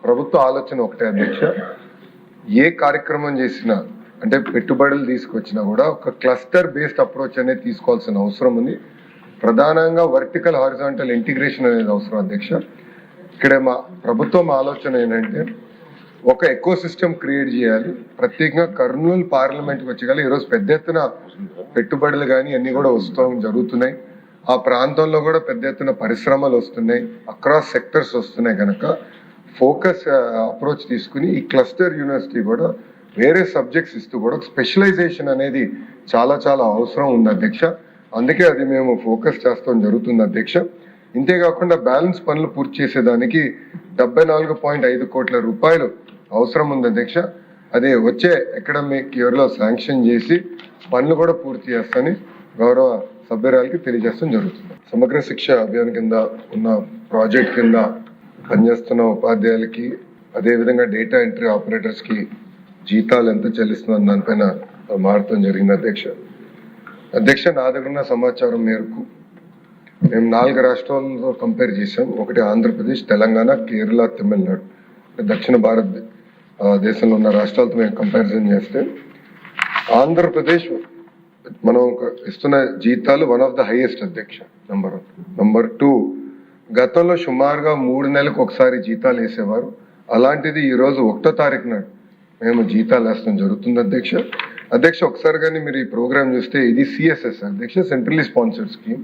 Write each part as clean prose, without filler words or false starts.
ప్రభుత్వ ఆలోచన ఒకటే అధ్యక్ష, ఏ కార్యక్రమం చేసినా అంటే పెట్టుబడులు తీసుకొచ్చినా కూడా ఒక క్లస్టర్ బేస్డ్ అప్రోచ్ అనేది తీసుకోవాల్సిన అవసరం ఉంది. ప్రధానంగా వర్టికల్ హారిజాంటల్ ఇంటిగ్రేషన్ అనేది అవసరం అధ్యక్ష. ఇక్కడ మా ప్రభుత్వం ఆలోచన ఏంటంటే ఒక ఎకో సిస్టమ్ క్రియేట్ చేయాలి. ప్రత్యేకంగా కర్నూలు పార్లమెంట్కి వచ్చేగాలి ఈరోజు పెద్ద ఎత్తున పెట్టుబడులు కానీ అన్ని కూడా వస్తూ జరుగుతున్నాయి. ఆ ప్రాంతంలో కూడా పెద్ద ఎత్తున పరిశ్రమలు వస్తున్నాయి, అక్రాస్ సెక్టర్స్ వస్తున్నాయి. కనుక ఫోకస్ అప్రోచ్ తీసుకుని ఈ క్లస్టర్ యూనివర్సిటీ కూడా వేరే సబ్జెక్ట్స్ ఇస్తూ కూడా స్పెషలైజేషన్ అనేది చాలా చాలా అవసరం ఉంది అధ్యక్ష. అందుకే అది మేము ఫోకస్ చేస్తాం జరుగుతుంది అధ్యక్ష. ఇంతేకాకుండా బ్యాలెన్స్ పనులు పూర్తి చేసేదానికి 74.5 కోట్ల రూపాయలు అవసరం ఉంది అధ్యక్ష. అది వచ్చే అకాడమిక్ ఇయర్లో శాంక్షన్ చేసి పనులు కూడా పూర్తి చేస్తానని గౌరవ సభ్యురాలకి తెలియజేస్తాం జరుగుతుంది. సమగ్ర శిక్ష అభియాన్ కింద ఉన్న ప్రాజెక్ట్ కింద పనిచేస్తున్న ఉపాధ్యాయులకి అదేవిధంగా డేటా ఎంట్రీ ఆపరేటర్స్ కి జీతాలు ఎంత చెల్లిస్తున్న దానిపైన మారటం జరిగింది అధ్యక్ష. నా దగ్గర ఉన్న సమాచారం మేరకు మేము 4 రాష్ట్రాలతో కంపేర్ చేసాం. ఒకటి ఆంధ్రప్రదేశ్, తెలంగాణ, కేరళ, తమిళనాడు, దక్షిణ భారతదేశంలో ఉన్న రాష్ట్రాలతో మేము కంపారిజన్ చేస్తే ఆంధ్రప్రదేశ్ మనం ఇస్తున్న జీతాలు వన్ ఆఫ్ ద హైయెస్ట్ అధ్యక్ష. నంబర్ 1. నంబర్ 2, గతంలో సుమారుగా 3 నెలలకు ఒకసారి జీతాలు వేసేవారు. అలాంటిది ఈరోజు 1వ తారీఖు నాడు మేము జీతాలు వేస్తాం జరుగుతుంది అధ్యక్ష. ఒకసారి కానీ మీరు ఈ ప్రోగ్రామ్ చూస్తే ఇది సిఎస్ఎస్ అధ్యక్ష, సెంట్రల్లీ స్పాన్సర్డ్ స్కీమ్.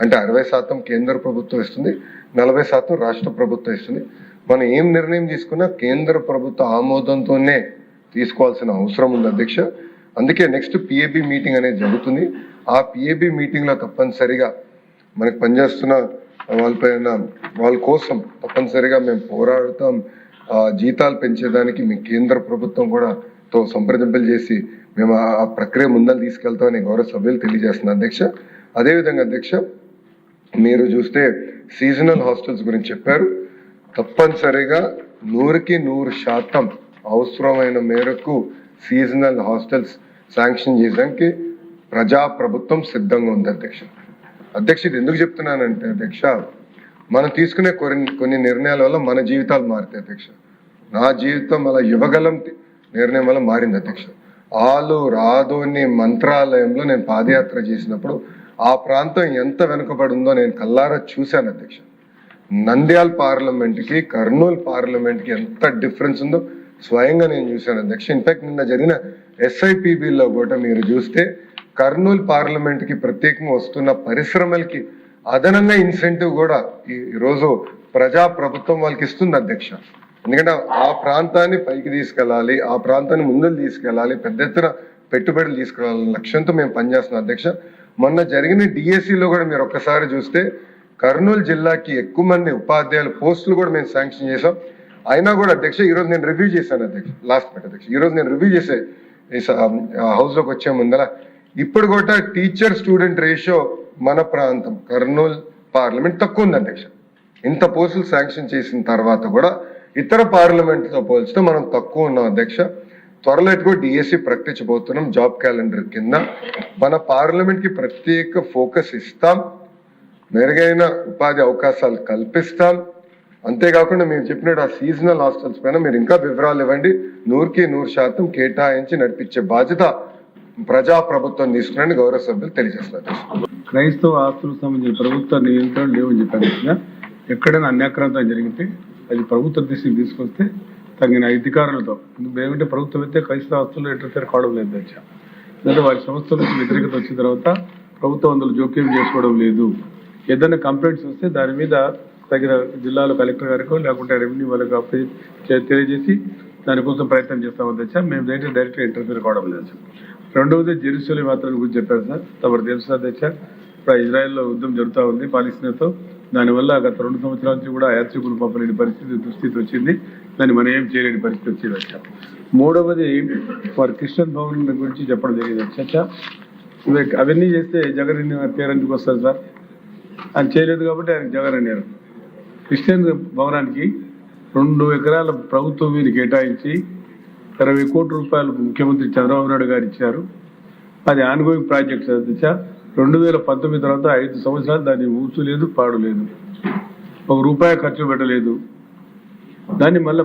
అంటే 60% కేంద్ర ప్రభుత్వం ఇస్తుంది, 40% రాష్ట్ర ప్రభుత్వం ఇస్తుంది. మనం ఏం నిర్ణయం తీసుకున్నా కేంద్ర ప్రభుత్వ ఆమోదంతోనే తీసుకోవాల్సిన అవసరం ఉంది అధ్యక్ష. అందుకే నెక్స్ట్ పిఏబి మీటింగ్ అనేది జరుగుతుంది. ఆ పిఏబి మీటింగ్ లో తప్పనిసరిగా మనకు పనిచేస్తున్న వాళ్ళ కోసం తప్పనిసరిగా మేము పోరాడుతాం. జీతాలు పెంచేదానికి మీ కేంద్ర ప్రభుత్వం కూడా తో సంప్రదింపులు చేసి మేము ఆ ప్రక్రియ ముందలు తీసుకెళ్తామని గౌరవ సభ్యులు తెలియజేస్తున్నారు అధ్యక్ష. అదేవిధంగా అధ్యక్ష, మీరు చూస్తే సీజనల్ హాస్టల్స్ గురించి చెప్పారు. తప్పనిసరిగా 100కి 100% అవసరమైన మేరకు సీజనల్ హాస్టల్స్ శాంక్షన్ చేయడానికి ప్రజా ప్రభుత్వం సిద్ధంగా ఉంది అధ్యక్ష. ఇది ఎందుకు చెప్తున్నానంటే అధ్యక్ష, మనం తీసుకునే కొన్ని నిర్ణయాల వల్ల మన జీవితాలు మారుతాయి అధ్యక్ష. నా జీవితం అలా యువగలం నిర్ణయం వల్ల మారింది అధ్యక్ష. ఆలు రాధోని మంత్రాలయంలో నేను పాదయాత్ర చేసినప్పుడు ఆ ప్రాంతం ఎంత వెనుకబడి ఉందో నేను కల్లారా చూశాను అధ్యక్ష. నంద్యాల పార్లమెంట్కి కర్నూలు పార్లమెంట్కి ఎంత డిఫరెన్స్ ఉందో స్వయంగా నేను చూశాను అధ్యక్ష. ఇన్ఫాక్ట్ నిన్న జరిగిన ఎస్ఐపిబిలో కూడా మీరు చూస్తే కర్నూలు పార్లమెంట్కి ప్రత్యేకంగా వస్తున్న పరిశ్రమలకి అదనంగా ఇన్సెంటివ్ కూడా ఈరోజు ప్రజా ప్రభుత్వం వాళ్ళకి ఇస్తుంది అధ్యక్ష. ఎందుకంటే ఆ ప్రాంతాన్ని పైకి తీసుకెళ్ళాలి, ఆ ప్రాంతాన్ని ముందుకు తీసుకెళ్ళాలి, పెద్ద ఎత్తున పెట్టుబడులు తీసుకెళ్ళాలని లక్ష్యంతో మేము పనిచేస్తున్నాం అధ్యక్ష. మొన్న జరిగిన డిఎస్సిలో కూడా మీరు ఒక్కసారి చూస్తే కర్నూలు జిల్లాకి ఎక్కువ మంది ఉపాధ్యాయుల పోస్టులు కూడా మేము శాంక్షన్ చేసాం. అయినా కూడా అధ్యక్ష ఈరోజు నేను రివ్యూ చేశాను అధ్యక్ష, లాస్ట్ మినిట్ అధ్యక్ష. ఈరోజు నేను రివ్యూ చేసే హౌస్ లోకి వచ్చే ముందర ఇప్పుడు కూడా టీచర్ స్టూడెంట్ రేషియో మన ప్రాంతం కర్నూలు పార్లమెంట్ తక్కువ ఉంది అధ్యక్ష. ఇంత పోస్టులు శాంక్షన్ చేసిన తర్వాత కూడా ఇతర పార్లమెంట్తో పోల్చితే మనం తక్కువ ఉన్నాం అధ్యక్ష. త్వరలో కూడా డిఎస్సి ప్రకటించబోతున్నాం. జాబ్ క్యాలెండర్ కింద మన పార్లమెంట్ కి ప్రత్యేక ఫోకస్ ఇస్తాం, మెరుగైన ఉపాధి అవకాశాలు కల్పిస్తాం. అంతేకాకుండా మీరు చెప్పినట్టు ఆ సీజనల్ హాస్టల్స్ పైన మీరు ఇంకా వివరాలు ఇవ్వండి. 100కి 100% కేటాయించి నడిపించే బాధ్యత ప్రజా ప్రభుత్వం తీసుకుని గౌరవ సభ్యులు తెలియజేస్తున్నారు. క్రైస్తవ ఆస్తులకు సంబంధించిన ప్రభుత్వ నియంత్రణ లేవని చెప్పారు. ఎక్కడైనా అన్యాక్రాంతం జరిగితే అది ప్రభుత్వ దృష్టికి తీసుకొస్తే తగిన అధికారులతో, ఏమంటే ప్రభుత్వం అయితే క్రైస్తవ ఆస్తులు ఎట్లా కావడం లేదు అధ్యక్ష. ఎందుకంటే వారి సంస్థల నుంచి వ్యతిరేకత వచ్చిన తర్వాత ప్రభుత్వం అందులో జోక్యం చేసుకోవడం లేదు. ఏదైనా కంప్లైంట్స్ వస్తే దాని మీద తగిన జిల్లాలో కలెక్టర్ గారికో లేకుంటే రెవెన్యూ వాళ్ళకి తెలియజేసి దానికోసం ప్రయత్నం చేస్తాం అధ్యక్ష. మేము డైరెక్ట్గా ఇంటర్ఫీర్ కావడం లేదు. రెండవది జెరూసలేం యాత్ర గురించి చెప్పారు సార్. తమరు తెలుసు అధ్యక్ష, ఇప్పుడు ఇజ్రాయెల్లో యుద్ధం జరుగుతూ ఉంది పాలస్తీనాతో. దానివల్ల గత 2 సంవత్సరాల నుంచి కూడా యాత్రికులు పంపలేని దుస్థితి వచ్చింది. దాన్ని మనం ఏం చేయలేని పరిస్థితి వచ్చింది అధ్యక్ష. మూడవది వారి క్రిస్టియన్ భవన్ గురించి చెప్పడం జరిగింది అధ్యక్ష. అవన్నీ చేస్తే జగన్ పేరు ఎందుకు వస్తుంది సార్? ఆయన చేయలేదు కాబట్టి ఆయన జగన్ అన్నారు. క్రిస్టియన్ భవనానికి 2 ఎకరాల ప్రభుత్వం మీద కేటాయించి 20 కోట్ల రూపాయలు ముఖ్యమంత్రి చంద్రబాబు నాయుడు గారు ఇచ్చారు. అది ఆన్గోయింగ్ ప్రాజెక్ట్ అధ్యక్ష. 2019 తర్వాత 5 సంవత్సరాలు దాన్ని ఊసు లేదు, పాడు లేదు, 1 రూపాయి ఖర్చు పెట్టలేదు. దాన్ని మళ్ళీ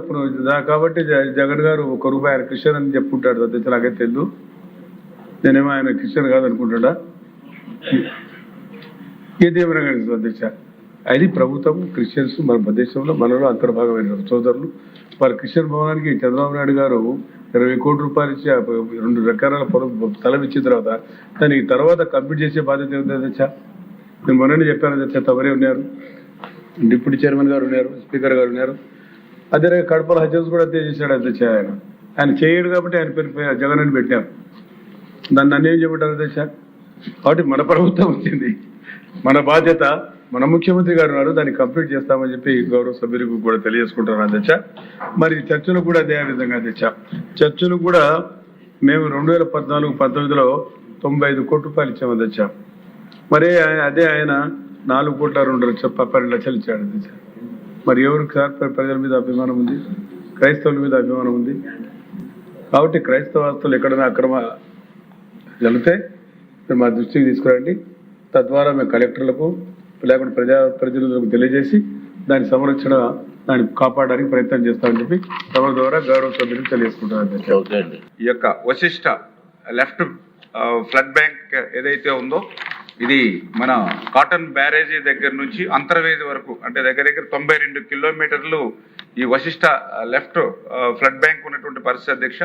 కాబట్టి జగన్ గారు ఒక రూపాయి ఆయన క్రిస్టియన్ అని చెప్పుకుంటాడు అధ్యక్ష, నాకైతే తెలియదు. నేనేమో ఆయన క్రిస్టియన్ కాదనుకుంటాడా, ఏదేమైనా కానీ అధ్యక్ష, అది ప్రభుత్వం క్రిస్టియన్స్ మన దేశంలో మనలో అంతర్భాగమైన సోదరులు. వారి క్రిస్టియన్ భవనానికి చంద్రబాబు నాయుడు గారు 20 కోట్ల రూపాయలు ఇచ్చి 2 ఎకరాల స్థలం ఇచ్చిన తర్వాత దానికి తర్వాత కంప్లీట్ చేసే బాధ్యత ఉంది అధ్యక్ష. నేను మొన్ననే చెప్పాను అధ్యక్ష, తమరే ఉన్నారు, డిప్యూటీ చైర్మన్ గారు ఉన్నారు, స్పీకర్ గారు ఉన్నారు. అదే కడపలో హజెస్ కూడా అంతే చేశాడు అధ్యక్ష. ఆయన చేయడు కాబట్టి ఆయన పేరు జగన్ అని పెట్టారు. దాన్ని నన్ను ఏం చెప్పారు అధ్యక్ష. కాబట్టి మన ప్రభుత్వం వచ్చింది, మన బాధ్యత, మన ముఖ్యమంత్రి గారు ఉన్నారు, దాన్ని కంప్లీట్ చేస్తామని చెప్పి గౌరవ సభ్యులకు కూడా తెలియజేసుకుంటున్నాను అధ్యక్ష. మరి చర్చలు కూడా అదే విధంగా అధ్యక్ష, చర్చలు కూడా మేము 2014-19లో 95 కోట్ల రూపాయలు ఇచ్చాము అధ్యక్ష. మరి అదే ఆయన 4,02,12 లక్షలు ఇచ్చాడు అధ్యక్ష. మరి ఎవరికి సార్ ప్రజల మీద అభిమానం ఉంది, క్రైస్తవుల మీద అభిమానం ఉంది. కాబట్టి క్రైస్తవాస్తులు ఎక్కడైనా అక్రమ జరిగితే మా దృష్టికి తీసుకురండి, తద్వారా మేము కలెక్టర్లకు లేకుంటే ప్రజలకు తెలియజేసి దాని సంరక్షణ, దాన్ని కాపాడడానికి ప్రయత్నం చేస్తామని చెప్పి సభ ద్వారా గౌరవ సభ్యులకు తెలియజేసుకుంటాను. ఈ యొక్క వశిష్ట లెఫ్ట్ ఫ్లడ్ బ్యాంక్ ఏదైతే ఉందో, ఇది మన కాటన్ బ్యారేజీ దగ్గర నుంచి అంతర్వేది వరకు, అంటే దగ్గర 92 కిలోమీటర్లు ఈ వశిష్ట లెఫ్ట్ ఫ్లడ్ బ్యాంక్ ఉన్నటువంటి పరిస్థితి అధ్యక్ష.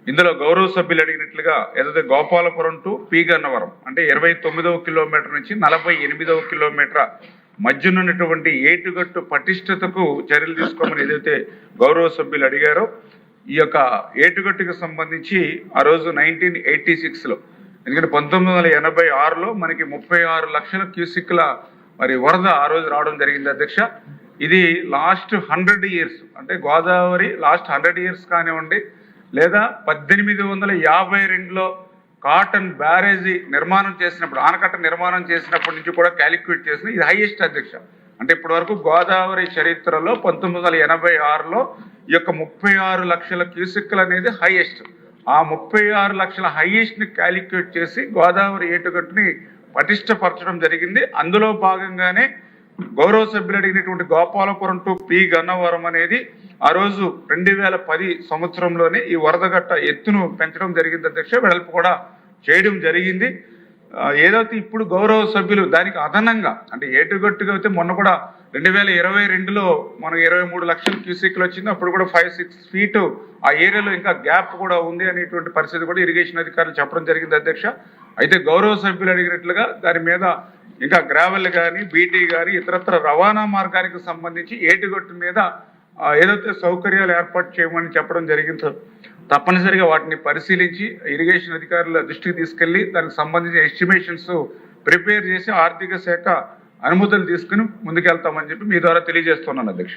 ఇందులో గౌరవ సభ్యులు అడిగినట్లుగా ఏదైతే గోపాలపురం టు పి గన్నవరం అంటే 29వ కిలోమీటర్ నుంచి 48వ కిలోమీటర్ మధ్యనున్నటువంటి ఏటుగట్టు పటిష్టతకు చర్యలు తీసుకోమని ఏదైతే గౌరవ సభ్యులు అడిగారో, ఈ యొక్క ఏటుగట్టుకు సంబంధించి ఆ రోజు 1986లో, ఎందుకంటే 1986లో మనకి 36 లక్షల క్యూసిక్ల మరి వరద ఆ రోజు రావడం జరిగింది అధ్యక్ష. ఇది లాస్ట్ 100 ఇయర్స్, అంటే గోదావరి లాస్ట్ 100 ఇయర్స్ కానివ్వండి, లేదా 1852లో కాటన్ బ్యారేజీ నిర్మాణం చేసినప్పుడు, ఆనకట్ట నిర్మాణం చేసినప్పటి నుంచి కూడా క్యాలిక్యులేట్ చేసిన ఇది హైయెస్ట్ అధ్యక్ష. అంటే ఇప్పటి వరకు గోదావరి చరిత్రలో 1986లో ఈ యొక్క 36 లక్షల క్యూసిక్లు అనేది హైయెస్ట్. ఆ 36 లక్షల హైయెస్ట్ ని క్యాలిక్యులేట్ చేసి గోదావరి ఏటుగట్టుని పటిష్టపరచడం జరిగింది. అందులో భాగంగానే గౌరవ సభ్యులు అడిగినటువంటి గోపాలపురం టు పి గన్నవరం అనేది ఆ రోజు 2010 సంవత్సరంలోనే ఈ వరదగట్ట ఎత్తును పెంచడం జరిగింది అధ్యక్ష, వెడల్పు కూడా చేయడం జరిగింది. ఏదైతే ఇప్పుడు గౌరవ సభ్యులు దానికి అదనంగా, అంటే ఏటుగట్టుగా అయితే మొన్న కూడా 2022లో మనకు 23 లక్షల క్యూసెక్లు వచ్చింది, అప్పుడు కూడా 5-6 ఫీట్ ఆ ఏరియాలో ఇంకా గ్యాప్ కూడా ఉంది అనేటువంటి పరిస్థితి కూడా ఇరిగేషన్ అధికారులు చెప్పడం జరిగింది అధ్యక్ష. అయితే గౌరవ సభ్యులు అడిగినట్లుగా దాని మీద ఇంకా గ్రావెల్ కానీ, బీటీ కానీ, ఇతరత్ర రవాణా మార్గానికి సంబంధించి ఏటుగట్టు మీద ఏదైతే సౌకర్యాలు ఏర్పాటు చేయమని చెప్పడం జరిగిందో, తప్పనిసరిగా వాటిని పరిశీలించి ఇరిగేషన్ అధికారుల దృష్టికి తీసుకెళ్లి దానికి సంబంధించిన ఎస్టిమేషన్స్ ప్రిపేర్ చేసి ఆర్థిక శాఖ అనుమతులు తీసుకుని ముందుకెళ్తామని చెప్పి మీ ద్వారా తెలియజేస్తున్నాను అధ్యక్ష.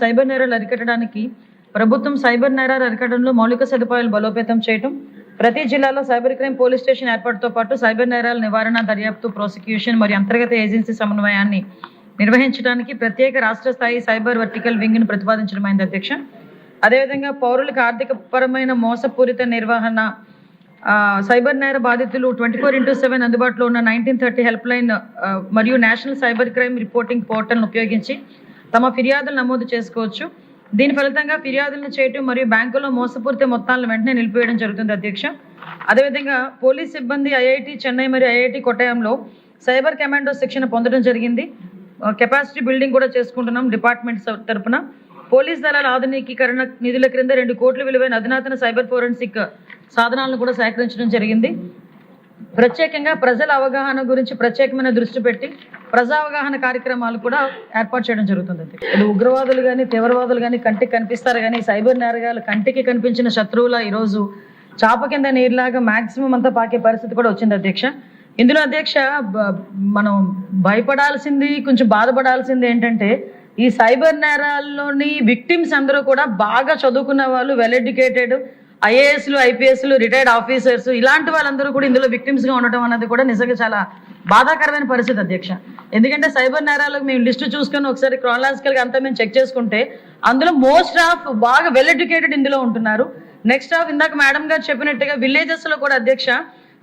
సైబర్ నేరాలు అరికట్టడానికి ప్రభుత్వం సైబర్ నేరాలు అరికట్టడంలో మౌలిక సదుపాయాలు బలోపేతం చేయడం, ప్రతి జిల్లాలో సైబర్ క్రైమ్ పోలీస్ స్టేషన్ ఏర్పాటుతో పాటు సైబర్ నేరాల నివారణ, దర్యాప్తు, ప్రాసిక్యూషన్ మరియు అంతర్గత ఏజెన్సీ సమన్వయాన్ని నిర్వహించడానికి ప్రత్యేక రాష్ట్ర స్థాయి సైబర్ వర్టికల్ వింగ్ ను ప్రతిపాదించడమైంది అధ్యక్ష. అదేవిధంగా పౌరులకు ఆర్థిక పరమైన మోసపూరిత నిర్వహణ, సైబర్ నేర బాధితులు 24/7 అందుబాటులో ఉన్న 1930 హెల్ప్ లైన్ మరియు నేషనల్ సైబర్ క్రైమ్ రిపోర్టింగ్ పోర్టల్ను ఉపయోగించి తమ ఫిర్యాదులు నమోదు చేసుకోవచ్చు. దీని ఫలితంగా ఫిర్యాదులను చేయటం మరియు బ్యాంకులో మోసపూరిత మొత్తాలను వెంటనే నిలిపివేయడం జరుగుతుంది అధ్యక్ష. అదేవిధంగా పోలీస్ సిబ్బంది ఐఐటి చెన్నై మరియు ఐఐటి కొట్టాయంలో సైబర్ కమాండో శిక్షణ పొందడం జరిగింది. కెపాసిటీ బిల్డింగ్ కూడా చేసుకుంటున్నాం డిపార్ట్మెంట్ తరఫున. పోలీస్ దళాల ఆధునికీకరణ నిధుల క్రింద 2 కోట్ల విలువైన అధునాతన సైబర్ ఫోరెన్సిక్ సాధనాలను కూడా సేకరించడం జరిగింది. ప్రత్యేకంగా ప్రజల అవగాహన గురించి ప్రత్యేకమైన దృష్టి పెట్టి ప్రజా అవగాహన కార్యక్రమాలు కూడా ఏర్పాటు చేయడం జరుగుతుంది. ఉగ్రవాదులు కానీ, తీవ్రవాదులు కానీ కంటికి కనిపిస్తారు కానీ సైబర్ నేరగాలు కంటికి కనిపించిన శత్రువుల ఈరోజు చాప కింద నీరులాగా మాక్సిమం అంతా పాకే పరిస్థితి కూడా వచ్చింది అధ్యక్ష. ఇందులో అధ్యక్ష మనం భయపడాల్సింది, కొంచెం బాధపడాల్సింది ఏంటంటే ఈ సైబర్ నేరాల్లోని విక్టిమ్స్ అందరూ కూడా బాగా చదువుకున్న వాళ్ళు, వెల్ ఎడ్యుకేటెడ్, ఐఏఎస్లు, ఐపీఎస్లు, రిటైర్డ్ ఆఫీసర్స్, ఇలాంటి వాళ్ళందరూ కూడా ఇందులో విక్టిమ్స్ గా ఉండటం అన్నది కూడా నిజంగా చాలా బాధాకరమైన పరిస్థితి అధ్యక్ష. ఎందుకంటే సైబర్ నేరాలకు మేము లిస్టు చూసుకొని ఒకసారి క్రానలాజికల్ గా అంతా మేము చెక్ చేసుకుంటే అందులో మోస్ట్ ఆఫ్ బాగా వెల్ ఎడ్యుకేటెడ్ ఇందులో ఉంటున్నారు. నెక్స్ట్ ఆఫ్ ఇందాక మేడం గారు చెప్పినట్టుగా విలేజెస్ లో కూడా అధ్యక్ష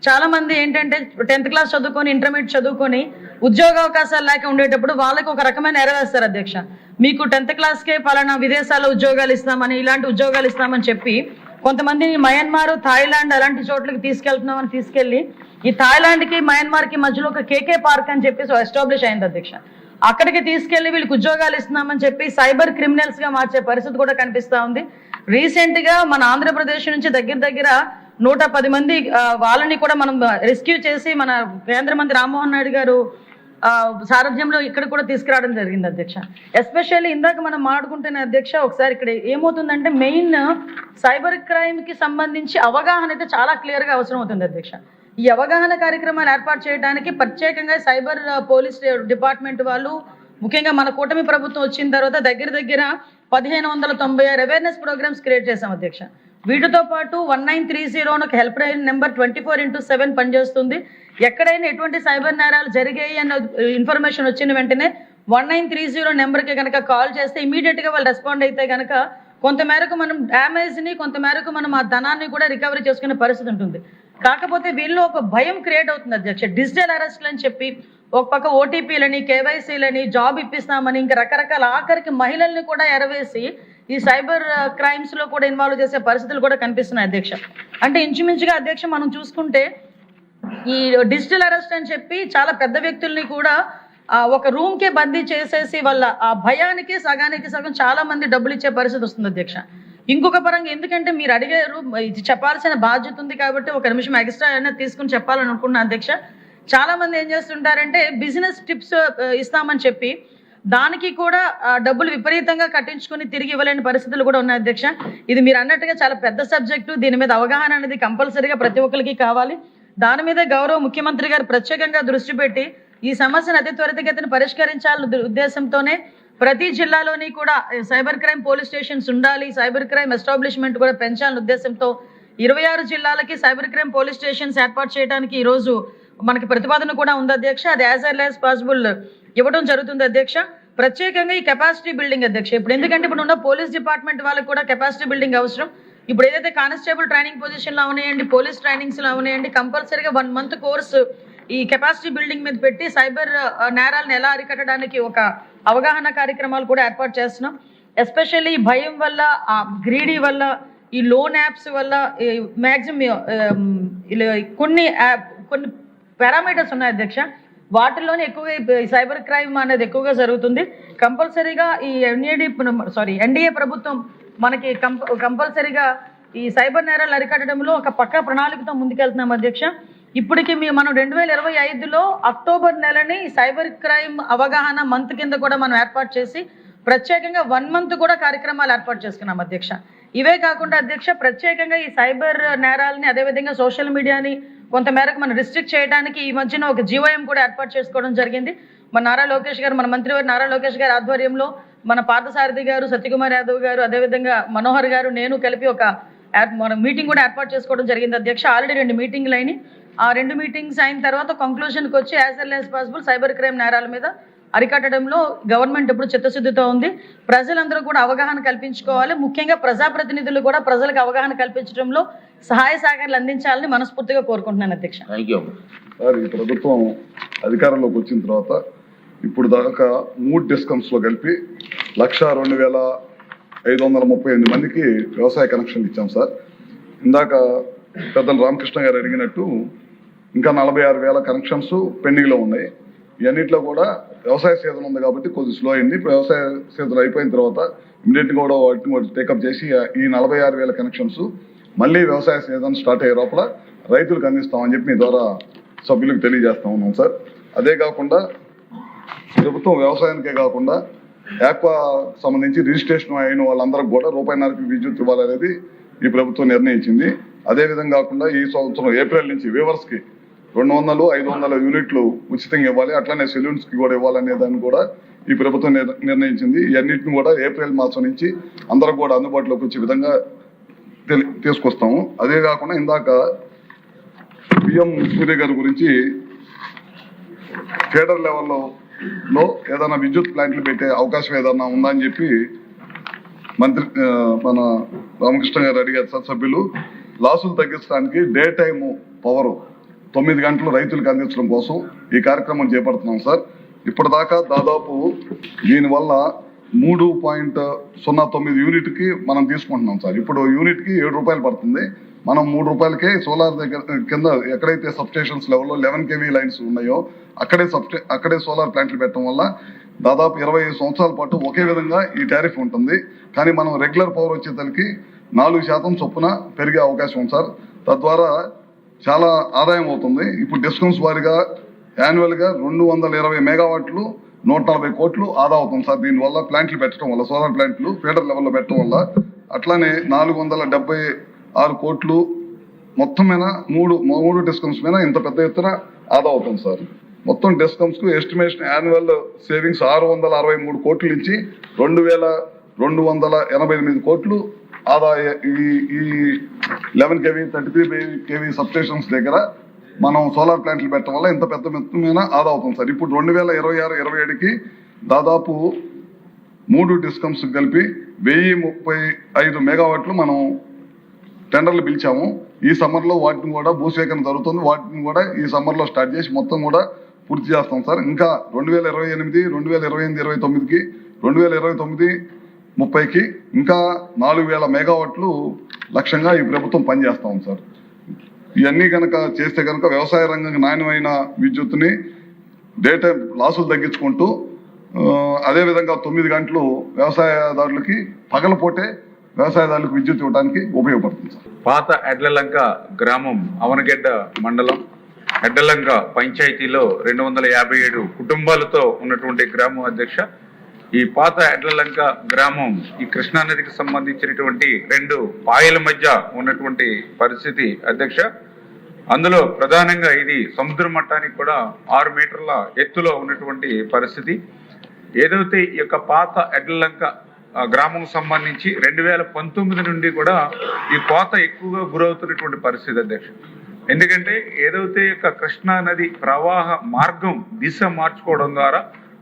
చాలా మంది ఏంటంటే 10th క్లాస్ చదువుకొని ఇంటర్మీడియట్ చదువుకొని ఉద్యోగ అవకాశాలు లేక ఉండేటప్పుడు వాళ్ళకి ఒక రకమైన ఎరవేస్తారు అధ్యక్ష. మీకు 10th క్లాస్కే పలానా విదేశాల్లో ఉద్యోగాలు ఇస్తామని, ఇలాంటి ఉద్యోగాలు ఇస్తామని చెప్పి కొంతమందిని మయన్మార్, థాయిలాండ్ అలాంటి చోట్లకి తీసుకెళ్తున్నామని తీసుకెళ్లి ఈ థాయిలాండ్కి మయన్మార్కి మధ్యలో ఒక కేకే పార్క్ అని చెప్పేసి ఎస్టాబ్లిష్ అయింది అధ్యక్ష. అక్కడికి తీసుకెళ్లి వీళ్ళకి ఉద్యోగాలు ఇస్తున్నామని చెప్పి సైబర్ క్రిమినల్స్ గా మార్చే పరిస్థితి కూడా కనిపిస్తా ఉంది. రీసెంట్ గా మన ఆంధ్రప్రదేశ్ నుంచి దగ్గర 110 మంది వాళ్ళని కూడా మనం రెస్క్యూ చేసి మన కేంద్ర మంత్రి రామ్మోహన్ నాయుడు గారు సారథ్యంలో ఇక్కడ కూడా తీసుకురావడం జరిగింది అధ్యక్ష. ఎస్పెషల్లీ ఇందాక మనం మాట్లాడుకుంటున్న అధ్యక్ష, ఒకసారి ఇక్కడ ఏమవుతుందంటే మెయిన్ సైబర్ క్రైమ్ కి సంబంధించి అవగాహన అయితే చాలా క్లియర్ గా అవసరం అవుతుంది అధ్యక్ష. ఈ అవగాహన కార్యక్రమాలు ఏర్పాటు చేయడానికి ప్రత్యేకంగా సైబర్ పోలీస్ డిపార్ట్మెంట్ వాళ్ళు, ముఖ్యంగా మన కూటమి ప్రభుత్వం వచ్చిన తర్వాత దగ్గర 1596 అవేర్నెస్ ప్రోగ్రామ్స్ క్రియేట్ చేశాం అధ్యక్ష. వీటితో పాటు 1930 ఒక హెల్ప్ లైన్ నెంబర్ 24/7 పనిచేస్తుంది. ఎక్కడైనా ఎటువంటి సైబర్ నేరాలు జరిగాయి అన్న ఇన్ఫర్మేషన్ వచ్చిన వెంటనే 1930 నెంబర్కి కనుక కాల్ చేస్తే ఇమీడియట్ గా వాళ్ళు రెస్పాండ్ అయితే కనుక కొంతమేరకు మనం డ్యామేజ్ ని, కొంతమేరకు మనం ఆ ధనాన్ని కూడా రికవరీ చేసుకునే పరిస్థితి ఉంటుంది. కాకపోతే వీళ్ళు ఒక భయం క్రియేట్ అవుతుంది అధ్యక్ష. డిజిటల్ అరెస్ట్లు అని చెప్పి ఒక పక్క ఓటీపీలని, కేవైసీలని, జాబ్ ఇప్పిస్తామని, ఇంకా రకరకాల ఆఖరికి మహిళల్ని కూడా ఎరవేసి ఈ సైబర్ క్రైమ్స్ లో కూడా ఇన్వాల్వ్ చేసే పరిస్థితులు కూడా కనిపిస్తున్నాయి అధ్యక్ష. అంటే ఇంచుమించుగా అధ్యక్ష మనం చూసుకుంటే ఈ డిజిటల్ అరెస్ట్ అని చెప్పి చాలా పెద్ద వ్యక్తుల్ని కూడా ఒక రూమ్ కే బందీ చేసేసి వాళ్ళ ఆ భయానికి సగానికి సగం చాలా మంది డబ్బులు ఇచ్చే పరిస్థితి వస్తుంది అధ్యక్ష. ఇంకొక పరంగా ఎందుకంటే మీరు అడిగారు, ఇది చెప్పాల్సిన బాధ్యత ఉంది కాబట్టి ఒక నిమిషం ఎక్స్ట్రా అయినా తీసుకుని చెప్పాలని అనుకున్నా అధ్యక్ష. చాలా మంది ఏం చేస్తుంటారంటే బిజినెస్ టిప్స్ ఇస్తామని చెప్పి దానికి కూడా డబ్బులు విపరీతంగా కట్టించుకుని తిరిగి ఇవ్వలేని పరిస్థితులు కూడా ఉన్నాయి అధ్యక్ష. ఇది మీరు అన్నట్టుగా చాలా పెద్ద సబ్జెక్టు. దీని మీద అవగాహన అనేది కంపల్సరీగా ప్రతి ఒక్కరికి కావాలి. దాని మీద గౌరవ ముఖ్యమంత్రి గారు ప్రత్యేకంగా దృష్టి పెట్టి ఈ సమస్యను అతి త్వరితగతిన పరిష్కరించాలనే ఉద్దేశంతోనే ప్రతి జిల్లాలోని కూడా సైబర్ క్రైమ్ పోలీస్ స్టేషన్స్ ఉండాలి, సైబర్ క్రైమ్ ఎస్టాబ్లిష్మెంట్ కూడా పెంచాలనే ఉద్దేశంతో 26 జిల్లాలకి సైబర్ క్రైమ్ పోలీస్ స్టేషన్స్ ఏర్పాటు చేయడానికి ఈ రోజు మనకి ప్రతిపాదన కూడా ఉంది అధ్యక్ష. అది యాజ్ ఎర్లీ యాజ్ పాసిబుల్ ఇవ్వడం జరుగుతుంది అధ్యక్ష. ప్రత్యేకంగా ఈ కెపాసిటీ బిల్డింగ్ అధ్యక్ష, ఇప్పుడు ఎందుకంటే ఇప్పుడు ఉన్న పోలీస్ డిపార్ట్మెంట్ వాళ్ళకి కూడా కెపాసిటీ బిల్డింగ్ అవసరం. ఇప్పుడు ఏదైతే కానిస్టేబుల్ ట్రైనింగ్ పొజిషన్లో ఉన్నాయండి, పోలీస్ ట్రైనింగ్స్లో ఉన్నాయండి, కంపల్సరీగా 1 month కోర్సు ఈ కెపాసిటీ బిల్డింగ్ మీద పెట్టి సైబర్ నేరాలను ఎలా అరికట్టడానికి ఒక అవగాహన కార్యక్రమాలు కూడా ఏర్పాటు చేస్తున్నాం. ఎస్పెషల్లీ ఈ భయం వల్ల, ఆ గ్రీడీ వల్ల, ఈ లోన్ యాప్స్ వల్ల మ్యాక్సిమం కొన్ని పారామీటర్స్ ఉన్నాయి అధ్యక్ష. వాటిల్లోనే ఎక్కువగా సైబర్ క్రైమ్ అనేది ఎక్కువగా జరుగుతుంది. కంపల్సరీగా ఈ ఎన్డీఏ ప్రభుత్వం మనకి కంపల్సరీగా ఈ సైబర్ నేరాలు అరికట్టడంలో ఒక పక్కా ప్రణాళికతో ముందుకెళ్తున్నాం అధ్యక్ష. ఇప్పటికి మనం 2025లో అక్టోబర్ నెలని సైబర్ క్రైమ్ అవగాహన మంత్ కింద కూడా మనం ఏర్పాటు చేసి ప్రత్యేకంగా 1 month కూడా కార్యక్రమాలు ఏర్పాటు చేసుకున్నాం అధ్యక్ష. ఇవే కాకుండా అధ్యక్ష ప్రత్యేకంగా ఈ సైబర్ నేరాలని, అదేవిధంగా సోషల్ మీడియాని కొంతమేరకు మనం రిస్ట్రిక్ట్ చేయడానికి ఈ మధ్యన ఒక జీవోఎం కూడా ఏర్పాటు చేసుకోవడం జరిగింది. మన నారా లోకేష్ గారు, మన మంత్రివారి నారా లోకేష్ గారి ఆధ్వర్యంలో మన పార్థసారథి గారు, సత్యకుమార్ యాదవ్ గారు, అదేవిధంగా మనోహర్ గారు, నేను కలిపి ఒక మన మీటింగ్ కూడా ఏర్పాటు చేసుకోవడం జరిగింది అధ్యక్ష. ఆల్రెడీ 2 మీటింగ్లు అయినాయి. ఆ 2 మీటింగ్స్ అయిన తర్వాత కంక్లూషన్కి వచ్చి as early as possible cyber crime నేరాల మీద అరికట్టడంలో గవర్నమెంట్ ఎప్పుడు చిత్తశుద్ధితో ఉంది. ప్రజలందరూ కూడా అవగాహన కల్పించుకోవాలి. ముఖ్యంగా ప్రజాప్రతినిధులు కూడా ప్రజలకు అవగాహన కల్పించడంలో సహాయ సహకారాలు అందించాలని మనస్ఫూర్తిగా కోరుకుంటున్నాను అధ్యక్ష. సార్, ఈ ప్రభుత్వం అధికారంలోకి వచ్చిన తర్వాత ఇప్పుడు దాకా 3 డిస్కమ్స్ లో కలిపి 1,02,538 మందికి వ్యవసాయ కనెక్షన్లు ఇచ్చాం సార్. ఇందాక పెద్దలు రామకృష్ణ గారు అడిగినట్టు ఇంకా 46,000 కనెక్షన్స్ పెండింగ్ లో ఉన్నాయి. ఇవన్నిట్లో కూడా వ్యవసాయ సీజన్ ఉంది కాబట్టి కొద్దిగా స్లో అయింది. వ్యవసాయ సీజన్ అయిపోయిన తర్వాత ఇమీడియట్ కూడా వాటిని టేకప్ చేసి ఈ 46,000 కనెక్షన్స్ మళ్ళీ వ్యవసాయ సీజన్ స్టార్ట్ అయ్యే లోపల రైతులకు అందిస్తామని చెప్పి మీ ద్వారా సభ్యులకు తెలియజేస్తా ఉన్నాం సార్. అదే కాకుండా ప్రభుత్వం వ్యవసాయానికే కాకుండా యాక్వా సంబంధించి రిజిస్ట్రేషన్ అయిన వాళ్ళందరికీ కూడా ₹1.5 విద్యుత్ ఇవ్వాలనేది ఈ ప్రభుత్వం నిర్ణయించింది. అదేవిధంగా కాకుండా ఈ సంవత్సరం ఏప్రిల్ నుంచి వీవర్స్కి 200, 500 యూనిట్లు ఉచితంగా ఇవ్వాలి, అట్లానే సెలూన్స్కి కూడా ఇవ్వాలనే దాన్ని కూడా ఈ ప్రభుత్వం నిర్ణయించింది. ఇవన్నిటిని కూడా ఏప్రిల్ మాసం నుంచి అందరికి కూడా అందుబాటులోకి వచ్చే విధంగా తీసుకొస్తాము. అదే కాకుండా ఇందాక పిఎం సూర్య గారి గురించి ఫెడరల్ లెవెల్లో ఏదైనా విద్యుత్ ప్లాంట్లు పెట్టే అవకాశం ఏదన్నా ఉందా అని చెప్పి మంత్రి మన రామకృష్ణ గారు అడిగారు సార్. సభ్యులు లాసులు తగ్గించడానికి డే టైము పవరు 9 గంటలు రైతులకు అందించడం కోసం ఈ కార్యక్రమం చేపడుతున్నాం సార్. ఇప్పటిదాకా దాదాపు దీనివల్ల 3.09 యూనిట్కి మనం తీసుకుంటున్నాం సార్. ఇప్పుడు యూనిట్కి 7 రూపాయలు పడుతుంది. మనం 3 రూపాయలకే సోలార్ దగ్గర కింద ఎక్కడైతే సబ్స్టేషన్స్ లెవెల్లో 11 kV లైన్స్ ఉన్నాయో అక్కడే సోలార్ ప్లాంట్లు పెట్టడం వల్ల దాదాపు 25 సంవత్సరాల పాటు ఒకే విధంగా ఈ టారిఫ్ ఉంటుంది. కానీ మనం రెగ్యులర్ పవర్ వచ్చేసరికి 4% చొప్పున పెరిగే అవకాశం ఉంది సార్. తద్వారా చాలా ఆదాయం అవుతుంది. ఇప్పుడు డిస్కౌంట్స్ వారిగా యాన్యువల్గా 220 మెగావాట్లు 140 కోట్లు ఆదా అవుతుంది సార్. దీనివల్ల ప్లాంట్లు పెట్టడం వల్ల, సోలార్ ప్లాంట్లు ఫీడర్ లెవెల్లో పెట్టడం వల్ల. అట్లానే 476 కోట్లు మొత్తం మీద మూడు డిస్కౌంట్స్ మీద ఇంత పెద్ద ఎత్తున ఆదా అవుతుంది సార్. మొత్తం డిస్కౌంట్స్ కు ఎస్టిమేషన్ యాన్యువల్ సేవింగ్స్ 663 కోట్ల నుంచి 2288 కోట్లు ఆదాయ ఈ 11 kV 33 kV సబ్స్టేషన్స్ దగ్గర మనం సోలార్ ప్లాంట్లు పెట్టడం వల్ల ఇంత పెద్ద మొత్తమైన ఆదా అవుతుంది సార్. ఇప్పుడు 2026-27కి దాదాపు 3 డిస్కమ్స్ కలిపి 1035 మెగావాట్లు మనం టెండర్లు పిలిచాము. ఈ సమ్మర్లో వాటిని కూడా భూసేకరణ జరుగుతుంది. వాటిని కూడా ఈ సమ్మర్లో స్టార్ట్ చేసి మొత్తం కూడా పూర్తి చేస్తాం సార్. ఇంకా 2028, 2028, 29కి 2029-30కి ఇంకా 4000 మెగావాట్లు లక్ష్యంగా ఈ ప్రభుత్వం పనిచేస్తాం సార్. ఇవన్నీ కనుక చేస్తే కనుక వ్యవసాయ రంగంకి నాణ్యమైన విద్యుత్తుని డేటా లాసులు తగ్గించుకుంటూ అదేవిధంగా 9 గంటలు వ్యవసాయదారులకి పగలపోటే వ్యవసాయదారులకు విద్యుత్ ఇవ్వడానికి ఉపయోగపడుతుంది సార్. పాత ఎడ్లలంక గ్రామం అవనగెడ్డ మండలం ఎడ్లలంక పంచాయతీలో 257 కుటుంబాలతో ఉన్నటువంటి గ్రామం అధ్యక్ష. ఈ పాత ఎడ్లలంక గ్రామం ఈ కృష్ణానదికి సంబంధించినటువంటి 2 పాయల మధ్య ఉన్నటువంటి పరిస్థితి అధ్యక్ష. అందులో ప్రధానంగా ఇది సముద్ర మట్టానికి కూడా 6 మీటర్ల ఎత్తులో ఉన్నటువంటి పరిస్థితి. ఏదైతే ఈ యొక్క పాత ఎడ్లలంక గ్రామం సంబంధించి 2019 నుండి కూడా ఈ కోత ఎక్కువగా గురవుతున్నటువంటి పరిస్థితి అధ్యక్ష. ఎందుకంటే ఏదైతే ఈ యొక్క కృష్ణానది ప్రవాహ మార్గం దిశ మార్చుకోవడం ద్వారా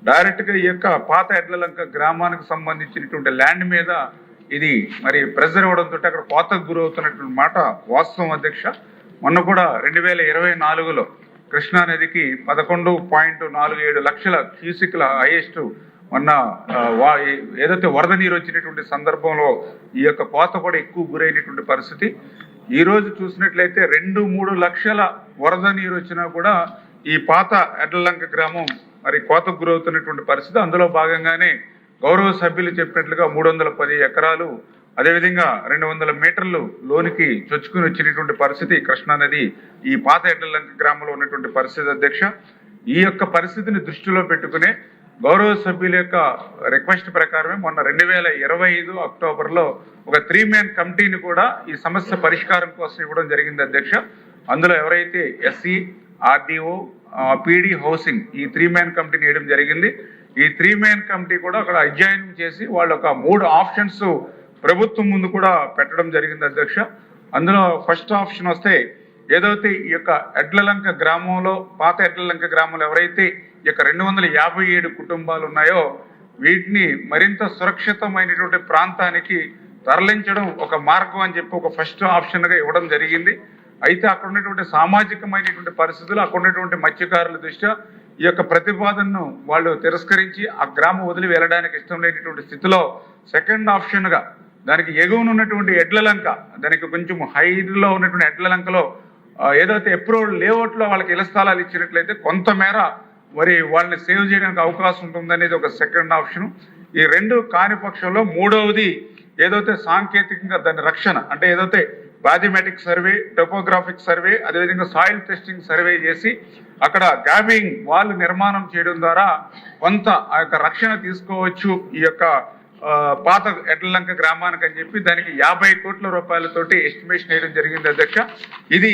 డైరెక్ట్ గా ఈ యొక్క పాత ఎడ్లలంక గ్రామానికి సంబంధించినటువంటి ల్యాండ్ మీద ఇది మరి ప్రెజర్ ఇవ్వడంతో అక్కడ కోతకు గురవుతున్నటువంటి మాట వాస్తవం అధ్యక్ష. మొన్న కూడా 2024లో కృష్ణానదికి 11.47 లక్షల క్యూసిక్ల హైయెస్ట్ మొన్న ఏదైతే వరద నీరు వచ్చినటువంటి సందర్భంలో ఈ యొక్క కోత కూడా ఎక్కువ గురైనటువంటి పరిస్థితి. ఈ రోజు చూసినట్లయితే 2-3 లక్షల వరద నీరు వచ్చినా కూడా ఈ పాత ఎడ్లలంక గ్రామం మరి కోతకు గురవుతున్నటువంటి పరిస్థితి. అందులో భాగంగానే గౌరవ సభ్యులు చెప్పినట్లుగా 310 ఎకరాలు అదేవిధంగా 200 మీటర్లు లోనికి చొచ్చుకుని వచ్చినటువంటి పరిస్థితి కృష్ణానది ఈ పాత ఎడ్లలంక గ్రామంలో ఉన్నటువంటి పరిస్థితి అధ్యక్ష. ఈ యొక్క పరిస్థితిని దృష్టిలో పెట్టుకునే గౌరవ సభ్యుల యొక్క రిక్వెస్ట్ ప్రకారమే మొన్న 2025 అక్టోబర్లో ఒక 3-man కమిటీని కూడా ఈ సమస్య పరిష్కారం కోసం ఇవ్వడం జరిగింది అధ్యక్ష. అందులో ఎవరైతే ఎస్సీ, ఆర్డీఓ, పీడీ, హౌసింగ్ ఈ 3-man కమిటీని వేయడం జరిగింది. ఈ 3-man కమిటీ కూడా అక్కడ అధ్యయనం చేసి వాళ్ళు ఒక 3 ఆప్షన్స్ ప్రభుత్వం ముందు కూడా పెట్టడం జరిగింది అధ్యక్ష. అందులో ఫస్ట్ ఆప్షన్ వస్తే ఏదైతే ఈ యొక్క ఎడ్లలంక గ్రామంలో పాత ఎడ్లలంక గ్రామంలో ఎవరైతే ఈ యొక్క 257 కుటుంబాలు ఉన్నాయో వీటిని మరింత సురక్షితమైనటువంటి ప్రాంతానికి తరలించడం ఒక మార్గం అని చెప్పి ఒక ఫస్ట్ ఆప్షన్ గా ఇవ్వడం జరిగింది. అయితే అక్కడ ఉన్నటువంటి సామాజికమైనటువంటి పరిస్థితులు అక్కడ ఉన్నటువంటి మత్స్యకారుల దృష్ట్యా ఈ యొక్క ప్రతిపాదనను వాళ్ళు తిరస్కరించి ఆ గ్రామం వదిలి వెళ్ళడానికి ఇష్టం లేనటువంటి స్థితిలో సెకండ్ ఆప్షన్ గా దానికి ఎగువన ఉన్నటువంటి ఎడ్లలంక, దానికి కొంచెం హైట్లో ఉన్నటువంటి ఎడ్లలంకలో ఏదైతే అప్రూవల్ లేఅవుట్ లో వాళ్ళకి ఇళ్ల స్థలాలు ఇచ్చినట్లయితే కొంతమేర మరి వాళ్ళని సేవ్ చేయడానికి అవకాశం ఉంటుందనేది ఒక సెకండ్ ఆప్షన్. ఈ 2 కాని పక్షంలో మూడవది ఏదైతే సాంకేతికంగా దాని రక్షణ అంటే ఏదైతే బాథమెటిక్ సర్వే, టోపోగ్రాఫిక్ సర్వే, అదేవిధంగా సాయిల్ టెస్టింగ్ సర్వే చేసి అక్కడ గ్యాబింగ్ వాల్ నిర్మాణం చేయడం ద్వారా కొంత ఆ యొక్క రక్షణ తీసుకోవచ్చు ఈ యొక్క పాత ఎడ్లలంక గ్రామానికి అని చెప్పి దానికి 50 కోట్ల రూపాయలతోటి ఎస్టిమేషన్ వేయడం జరిగింది అధ్యక్ష. ఇది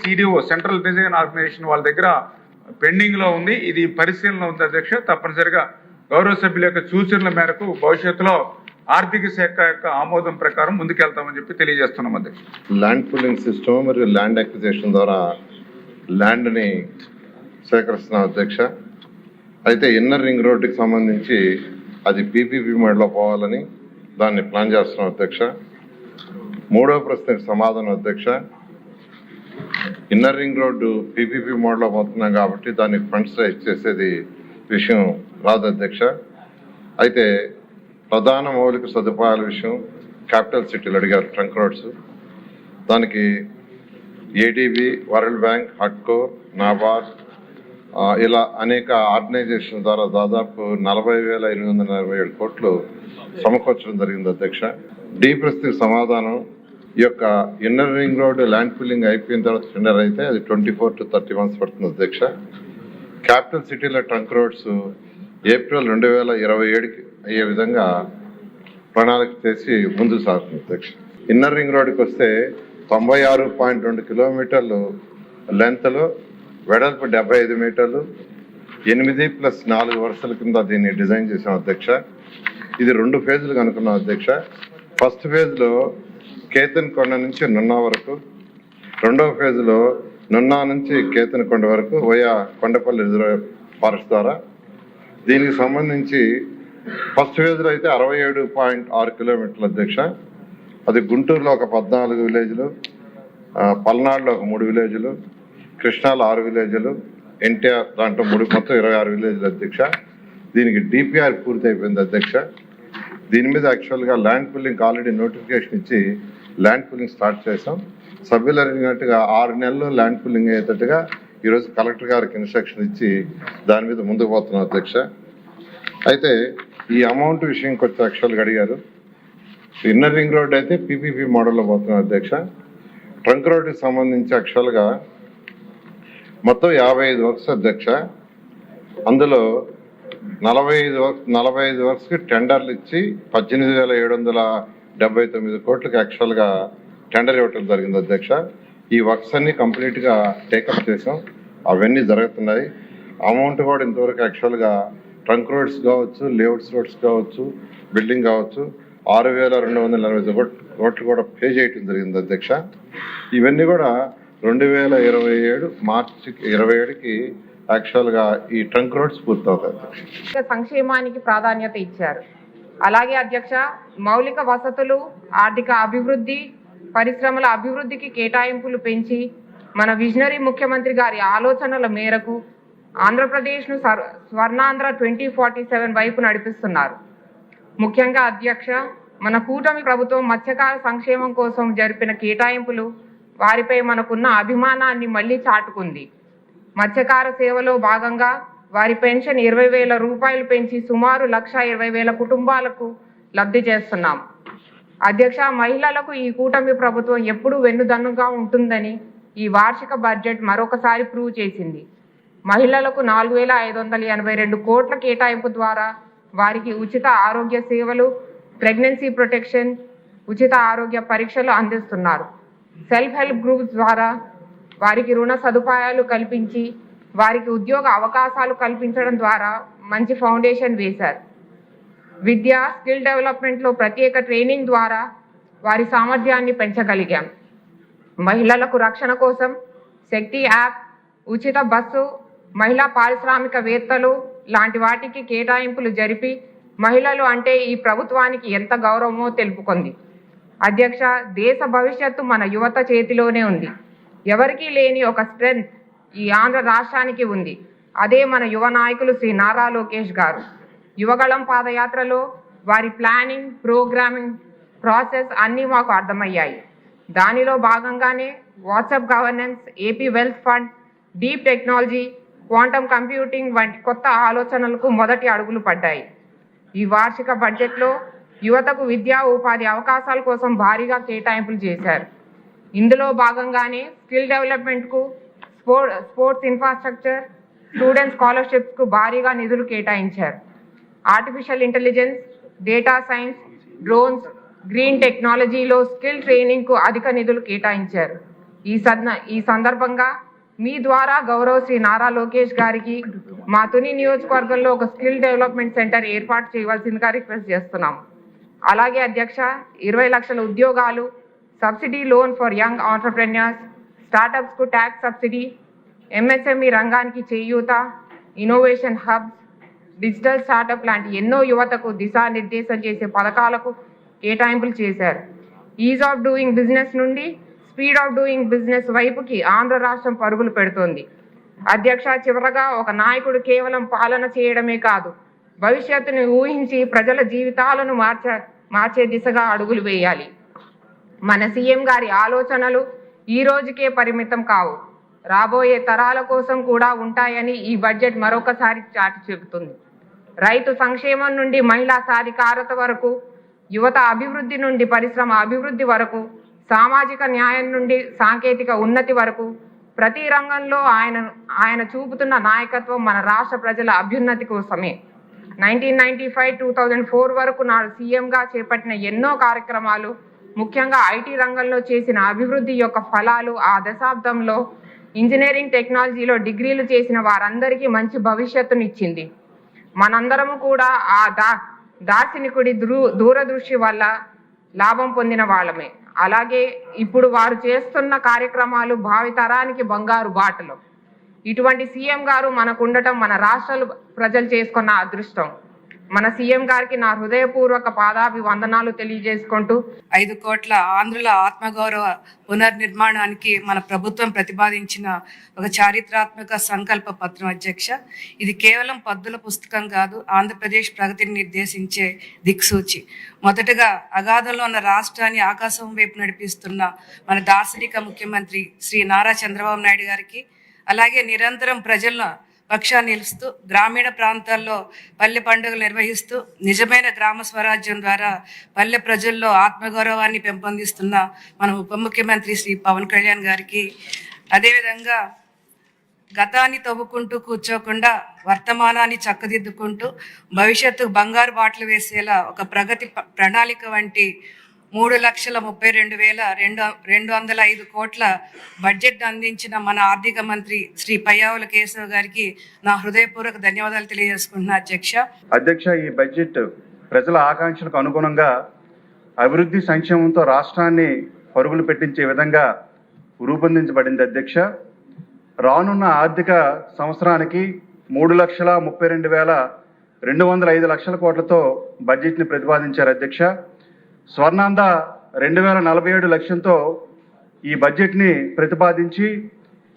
సిడిఓ సెంట్రల్ డిజైన్ ఆర్గనైజేషన్ వాళ్ళ దగ్గర పెండింగ్ లో ఉంది. ఇది పరిశీలన ఉంది అధ్యక్ష. తప్పనిసరిగా గౌరవ సభ్యుల యొక్క సూచనల మేరకు భవిష్యత్తులో ఆర్థిక శాఖ యొక్క ఆమోదం ప్రకారం ముందుకెళ్తామని చెప్పి తెలియజేస్తున్నాం అధ్యక్ష. ల్యాండ్ పూలింగ్ సిస్టమ్ మరియు ల్యాండ్ అక్విజిషన్ ద్వారా ల్యాండ్ ని సేకరిస్తున్నాం అధ్యక్ష. అయితే ఇన్నర్ రింగ్ రోడ్డుకి సంబంధించి అది పీపీపీ మోడ్లో పోవాలని దాన్ని ప్లాన్ చేస్తున్నాం అధ్యక్ష. 3వ ప్రశ్నకు సమాధానం అధ్యక్ష. ఇన్నర్ రింగ్ రోడ్డు పీపీపీ మోడ్లో పోతున్నాం కాబట్టి దానికి ఫండ్స్ రైజ్ చేసేది విషయం రాదు అధ్యక్ష. అయితే ప్రధాన మౌలిక సదుపాయాల విషయం క్యాపిటల్ సిటీలు అడిగారు, ట్రంక్ రోడ్స్. దానికి ఏడీబీ, వరల్డ్ బ్యాంక్, హడ్కో, నాబార్డ్ ఇలా అనేక ఆర్గనైజేషన్ ద్వారా దాదాపు 40,847 కోట్లు సమకూర్చడం జరిగింది అధ్యక్ష. డి ప్రశ్నకు సమాధానం, ఈ యొక్క inner ring road land filling అయిపోయిన తర్వాత టెండర్ అయితే అది 24 to 30 months పడుతుంది అధ్యక్ష. క్యాపిటల్ సిటీల ట్రంక్ రోడ్స్ ఏప్రిల్ 2027కి అయ్యే విధంగా ప్రణాళిక చేసి ముందుకు సాగుతుంది అధ్యక్ష. ఇన్నర్ రింగ్ రోడ్డుకి వస్తే 96.2 కిలోమీటర్లు లెంత్లో, వెడల్పు 75 మీటర్లు, 8+4 వరుసల కింద దీన్ని డిజైన్ చేసాం అధ్యక్ష. ఇది 2 ఫేజ్లు అనుకున్నాం అధ్యక్ష. ఫస్ట్ ఫేజ్లో కేతన్కొండ నుంచి నున్నా వరకు, రెండవ ఫేజ్లో నున్నా నుంచి కేతన్కొండ వరకు వయా కొండపల్లి రిజర్వ్ ఫారెస్ట్ ద్వారా. దీనికి సంబంధించి ఫస్ట్ ఫేజ్లో అయితే 67.6 కిలోమీటర్లు అధ్యక్ష. అది గుంటూరులో ఒక 14 విలేజ్లు, పల్నాడులో ఒక 3 విలేజ్లు, కృష్ణాలో 6 విలేజ్లు, ఎన్టీఆర్ దాంట్లో మొత్తం 26 విలేజ్లు అధ్యక్ష. దీనికి డిపిఆర్ పూర్తి అయిపోయింది అధ్యక్ష. దీని మీద యాక్చువల్గా ల్యాండ్ పుల్లింగ్ ఆల్రెడీ నోటిఫికేషన్ ఇచ్చి ల్యాండ్ పుల్లింగ్ స్టార్ట్ చేసాం. సభ్యులు అడిగినట్టుగా 6 నెలల్లో ల్యాండ్ పుల్లింగ్ అయ్యేటట్టుగా ఈరోజు కలెక్టర్ గారికి ఇన్స్ట్రక్షన్ ఇచ్చి దాని మీద ముందుకు పోతున్నాం అధ్యక్ష. అయితే ఈ అమౌంట్ విషయంకి వచ్చి యాక్చువల్గా అడిగారు. ఇన్నర్ రింగ్ రోడ్ అయితే పీపీపీ మోడల్లో పోతున్నాం అధ్యక్ష. ట్రంక్ రోడ్డుకి సంబంధించి యాక్చువల్గా మొత్తం 55 వర్క్స్ అధ్యక్ష. అందులో 45 వర్క్స్కి టెండర్లు ఇచ్చి 18,779 కోట్లకి యాక్చువల్గా టెండర్ ఇవ్వటం జరిగింది అధ్యక్ష. ఈ వర్క్స్ అన్ని కంప్లీట్గా టేకప్ చేసాం, అవన్నీ జరుగుతున్నాయి. అమౌంట్ కూడా ఇంతవరకు యాక్చువల్గా ట్రంక్ రోడ్స్ కావచ్చు, లేఅవుట్స్ రోడ్స్ కావచ్చు, బిల్డింగ్ కావచ్చు 6,240 కోట్లు కూడా పే చేయటం జరిగింది అధ్యక్ష. ఇవన్నీ కూడా 2027 మార్చి 27కి యాక్చువల్గా ఈ ట్రంక్ రోడ్స్ పూర్తవుతాయి. సంక్షేమానికి ప్రాధాన్యత ఇచ్చారు. అలాగే అధ్యక్ష, మౌలిక వసతులు, ఆర్థిక అభివృద్ధి, పరిశ్రమల అభివృద్ధికి కేటాయింపులు పెంచి మన విజనరీ ముఖ్యమంత్రి గారి ఆలోచనల మేరకు ఆంధ్రప్రదేశ్ను స్వర్ణాంధ్ర 2047 వైపు నడిపిస్తున్నారు. ముఖ్యంగా అధ్యక్ష, మన కూటమి ప్రభుత్వం మత్స్యకార సంక్షేమం కోసం జరిపిన కేటాయింపులు వారిపై మనకున్న అభిమానాన్ని మళ్లీ చాటుకుంది. మత్స్యకార సేవలో భాగంగా వారి పెన్షన్ 20,000 రూపాయలు పెంచి సుమారు 1,20,000 కుటుంబాలకు లబ్ధి చేస్తున్నాం. అధ్యక్ష, మహిళలకు ఈ కూటమి ప్రభుత్వం ఎప్పుడూ వెన్నుదన్నుగా ఉంటుందని ఈ వార్షిక బడ్జెట్ మరొకసారి ప్రూవ్ చేసింది. మహిళలకు 4,582 కోట్ల కేటాయింపు ద్వారా వారికి ఉచిత ఆరోగ్య సేవలు, ప్రెగ్నెన్సీ ప్రొటెక్షన్, ఉచిత ఆరోగ్య పరీక్షలు అందిస్తున్నారు. సెల్ఫ్ హెల్ప్ గ్రూప్స్ ద్వారా వారికి రుణ సదుపాయాలు కల్పించి వారికి ఉద్యోగ అవకాశాలు కల్పించడం ద్వారా మంచి ఫౌండేషన్ వేశారు. విద్య, స్కిల్ డెవలప్మెంట్లో ప్రత్యేక ట్రైనింగ్ ద్వారా వారి సామర్థ్యాన్ని పెంచగలిగాం. మహిళలకు రక్షణ కోసం శక్తి యాప్, ఉచిత బస్సు, మహిళా పారిశ్రామికవేత్తలు లాంటి వాటికి కేటాయింపులు జరిపి మహిళలు అంటే ఈ ప్రభుత్వానికి ఎంత గౌరవమో తెలుపుకుంది. అధ్యక్ష, దేశ భవిష్యత్తు మన యువత చేతిలోనే ఉంది. ఎవరికీ లేని ఒక స్ట్రెంగ్త్ ఈ ఆంధ్ర రాష్ట్రానికి ఉంది. అదే మన యువ నాయకులు శ్రీ నారా లోకేష్ గారు. యువగళం పాదయాత్రలో వారి ప్లానింగ్, ప్రోగ్రామింగ్ ప్రాసెస్ అన్నీ మాకు అర్థమయ్యాయి. దానిలో భాగంగానే WhatsApp governance, AP wealth fund, deep technology, quantum computing వంటి కొత్త ఆలోచనలకు మొదటి అడుగులు పడ్డాయి. ఈ వార్షిక బడ్జెట్లో యువతకు విద్యా, ఉపాధి అవకాశాల కోసం భారీగా కేటాయింపులు చేశారు. ఇందులో భాగంగానే స్కిల్ డెవలప్మెంట్కు, స్పోర్ట్స్ ఇన్ఫ్రాస్ట్రక్చర్, స్టూడెంట్ స్కాలర్షిప్స్కు భారీగా నిధులు కేటాయించారు. Artificial intelligence, data science, drones, green టెక్నాలజీలో స్కిల్ ట్రైనింగ్కు అధిక నిధులు కేటాయించారు. ఈ సందర్భంగా మీ ద్వారా గౌరవ శ్రీ నారా లోకేష్ గారికి మా తుని నియోజకవర్గంలో ఒక స్కిల్ డెవలప్మెంట్ సెంటర్ ఏర్పాటు చేయవలసిందిగా రిక్వెస్ట్ చేస్తున్నాం. అలాగే అధ్యక్ష, 20 లక్షల ఉద్యోగాలు, subsidy loan for young entrepreneurs, స్టార్టప్స్కు ట్యాక్స్ సబ్సిడీ, ఎంఎస్ఎంఈ రంగానికి చేయూత, ఇన్నోవేషన్ హబ్స్, డిజిటల్ స్టార్టప్ లాంటి ఎన్నో యువతకు దిశానిర్దేశం చేసే పథకాలకు కేటాయింపులు చేశారు. ఈజ్ ఆఫ్ డూయింగ్ బిజినెస్ నుండి స్పీడ్ ఆఫ్ డూయింగ్ బిజినెస్ వైపుకి ఆంధ్ర రాష్ట్రం పరుగులు పెడుతోంది. అధ్యక్ష, చివరగా ఒక నాయకుడు కేవలం పాలన చేయడమే కాదు, భవిష్యత్తును ఊహించి ప్రజల జీవితాలను మార్చే దిశగా అడుగులు వేయాలి. మన సీఎం గారి ఆలోచనలు ఈ రోజుకే పరిమితం కావు, రాబోయే తరాల కోసం కూడా ఉంటాయని ఈ బడ్జెట్ మరొకసారి చాటి చెబుతుంది. రైతు సంక్షేమం నుండి మహిళా సాధికారత వరకు, యువత అభివృద్ధి నుండి పరిశ్రమ అభివృద్ధి వరకు, సామాజిక న్యాయం నుండి సాంకేతిక ఉన్నతి వరకు ప్రతి రంగంలో ఆయన చూపుతున్న నాయకత్వం మన రాష్ట్ర ప్రజల అభ్యున్నతి కోసమే. 1995-2004 వరకు నాడు సీఎంగా చేపట్టిన ఎన్నో కార్యక్రమాలు, ముఖ్యంగా ఐటీ రంగంలో చేసిన అభివృద్ధి యొక్క ఫలాలు ఆ దశాబ్దంలో ఇంజనీరింగ్ టెక్నాలజీలో డిగ్రీలు చేసిన వారందరికీ మంచి భవిష్యత్తునిచ్చింది. మనందరము కూడా ఆ దార్శనికుడి దూరదృష్టి వల్ల లాభం పొందిన వాళ్ళమే. అలాగే ఇప్పుడు వారు చేస్తున్న కార్యక్రమాలు భావితరానికి బంగారు బాటలు. ఇటువంటి సీఎం గారు మనకు ఉండటం మన రాష్ట్రాలు ప్రజలు చేసుకున్న అదృష్టం. మన సీఎం గారికి నా హృదయపూర్వక పాదాభివందనాలు తెలియజేసుకుంటూ 5 కోట్ల ఆంధ్రుల ఆత్మగౌరవ పునర్నిర్మాణానికి మన ప్రభుత్వం ప్రతిపాదించిన ఒక చారిత్రాత్మక సంకల్ప పత్రం అధ్యక్ష. ఇది కేవలం పద్దుల పుస్తకం కాదు, ఆంధ్రప్రదేశ్ ప్రగతిని నిర్దేశించే దిక్సూచి. మొదటగా అగాధంలో ఉన్న రాష్ట్రాన్ని ఆకాశం వైపు నడిపిస్తున్న మన దార్శనిక ముఖ్యమంత్రి శ్రీ నారా చంద్రబాబు నాయుడు గారికి, అలాగే నిరంతరం ప్రజల పక్షాన్ని నిలుస్తూ గ్రామీణ ప్రాంతాల్లో పల్లె పండుగలు నిర్వహిస్తూ నిజమైన గ్రామ స్వరాజ్యం ద్వారా పల్లె ప్రజల్లో ఆత్మగౌరవాన్ని పెంపొందిస్తున్న మన ఉప ముఖ్యమంత్రి శ్రీ పవన్ కళ్యాణ్ గారికి, అదేవిధంగా గతాన్ని తవ్వుకుంటూ కూర్చోకుండా వర్తమానాన్ని చక్కదిద్దుకుంటూ భవిష్యత్తుకు బంగారు బాటలు వేసేలా ఒక ప్రగతి ప్రణాళిక వంటి 3,32,205 కోట్ల బడ్జెట్ అందించిన మన ఆర్థిక మంత్రి శ్రీ పయ్యావుల కేశవ్ గారికి నా హృదయపూర్వక ధన్యవాదాలు తెలియజేసుకుంటున్నా అధ్యక్ష. ఈ బడ్జెట్ ప్రజల ఆకాంక్షలకు అనుగుణంగా అభివృద్ధి సంక్షేమంతో రాష్ట్రాన్ని పరుగులు పెట్టించే విధంగా రూపొందించబడింది అధ్యక్ష. రానున్న ఆర్థిక సంవత్సరానికి 3,32,205 కోట్లతో బడ్జెట్ని ప్రతిపాదించారు అధ్యక్ష. స్వర్ణాంధ 2047 లక్ష్యంతో ఈ బడ్జెట్ని ప్రతిపాదించి,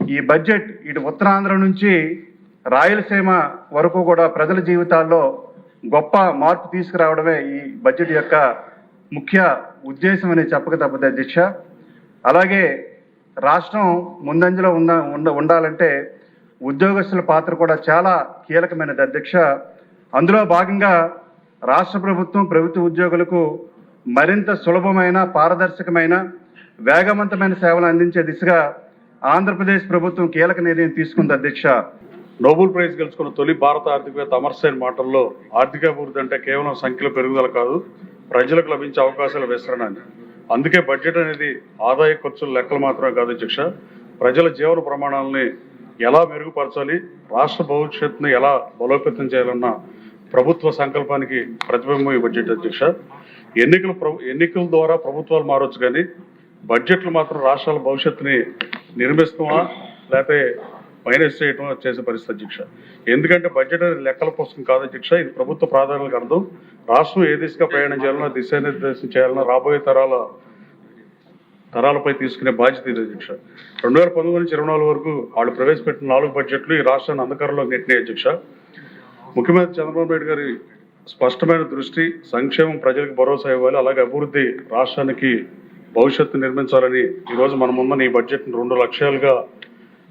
ఈ బడ్జెట్ ఇటు ఉత్తరాంధ్ర నుంచి రాయలసీమ వరకు కూడా ప్రజల జీవితాల్లో గొప్ప మార్పు తీసుకురావడమే ఈ బడ్జెట్ యొక్క ముఖ్య ఉద్దేశం అని చెప్పక తప్పదు అధ్యక్ష. అలాగే రాష్ట్రం ముందంజలో ఉండాలంటే ఉద్యోగస్తుల పాత్ర కూడా చాలా కీలకమైనది అధ్యక్ష. అందులో భాగంగా రాష్ట్ర ప్రభుత్వ ఉద్యోగులకు మరింత సులభమైన, పారదర్శకమైన, వేగవంతమైన సేవలు అందించే దిశగా ఆంధ్రప్రదేశ్ ప్రభుత్వం కీలక నిర్ణయం తీసుకుంది అధ్యక్ష. నోబెల్ ప్రైజ్ గెలుచుకున్న తొలి భారత ఆర్థికవేత్త అమర్ సేన్ మాటల్లో ఆర్థికాభివృద్ధి అంటే కేవలం సంఖ్యల పెరుగుదల కాదు, ప్రజలకు లభించే అవకాశాల విస్తరణ అని. అందుకే బడ్జెట్ అనేది ఆదాయ ఖర్చుల లెక్కలు మాత్రమే కాదు అధ్యక్ష, ప్రజల జీవన ప్రమాణాలని ఎలా మెరుగుపరచాలి, రాష్ట్ర భవిష్యత్తును ఎలా బలోపేతం చేయాలన్న ప్రభుత్వ సంకల్పానికి ప్రతిబింబం ఈ బడ్జెట్ అధ్యక్ష. ఎన్నికల ద్వారా ప్రభుత్వాలు మారొచ్చు, కానీ బడ్జెట్లు మాత్రం రాష్ట్రాల భవిష్యత్తుని నిర్మిస్తామా లేకపోతే మైనస్ చేయటం చేసే పరిస్థితి అధ్యక్ష. ఎందుకంటే బడ్జెట్ అనేది లెక్కల పుస్తకం కాదు అధ్యక్ష, ఇది ప్రభుత్వ ప్రాధాన్యతలకు అర్థం. రాష్ట్రం ఏ దిశగా ప్రయాణం చేయాలన్నా, దిశానిర్దేశం చేయాలన్నా, రాబోయే తరాలపై తీసుకునే బాధ్యత ఇది అధ్యక్ష. 2019 నుంచి 24 వరకు వాళ్ళు ప్రవేశపెట్టిన 4 బడ్జెట్లు ఈ రాష్ట్రాన్ని అంధకారంలో నెట్టినాయి అధ్యక్ష. ముఖ్యమంత్రి చంద్రబాబు నాయుడు గారి స్పష్టమైన దృష్టి సంక్షేమం ప్రజలకు భరోసా ఇవ్వాలి, అలాగే అభివృద్ధి రాష్ట్రానికి భవిష్యత్తు నిర్మించాలని ఈరోజు మన ముందున్న ఈ బడ్జెట్ను 2 లక్ష్యాలుగా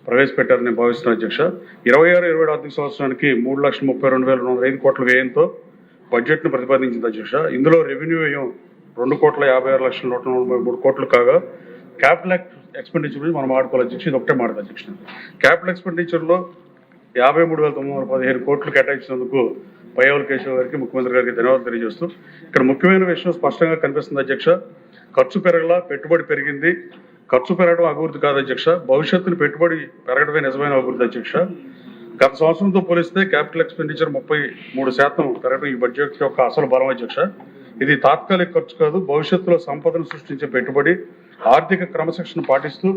ప్రవేశపెట్టారని భావిస్తున్నాను అధ్యక్ష. 26-27 ఆర్థిక సంవత్సరానికి 3,32,205 కోట్ల వ్యయంతో బడ్జెట్ను ప్రతిపాదించింది అధ్యక్ష. ఇందులో రెవెన్యూ వ్యయం 2,56,143 కోట్లు కాగా, క్యాపిటల్ ఎక్స్పెండిచర్ మనం ఆడుకోవాలి అధ్యక్ష. ఇది ఒకటే మాట అధ్యక్ష. క్యాపిటల్ ఎక్స్పెండిచర్లో 53,915 కోట్లు కేటాయించినందుకు పయ్యావుల కేశవ్ గారికి, ముఖ్యమంత్రి గారికి ధన్యవాదాలు తెలియజేస్తూ, ఇక్కడ ముఖ్యమైన విషయం స్పష్టంగా కనిపిస్తుంది అధ్యక్ష. ఖర్చు పెరగలా, పెట్టుబడి పెరిగింది. ఖర్చు పెరగడం అభివృద్ధి కాదు అధ్యక్ష, భవిష్యత్తును పెట్టుబడి పెరగడమే నిజమైన అభివృద్ధి అధ్యక్ష. గత సంవత్సరంతో పోలిస్తే క్యాపిటల్ ఎక్స్పెండిచర్ 33% పెరగడం ఈ బడ్జెట్ యొక్క అసలు బలం అధ్యక్ష. ఇది తాత్కాలిక ఖర్చు కాదు, భవిష్యత్తులో సంపదను సృష్టించే పెట్టుబడి. ఆర్థిక క్రమశిక్షణ పాటిస్తూ,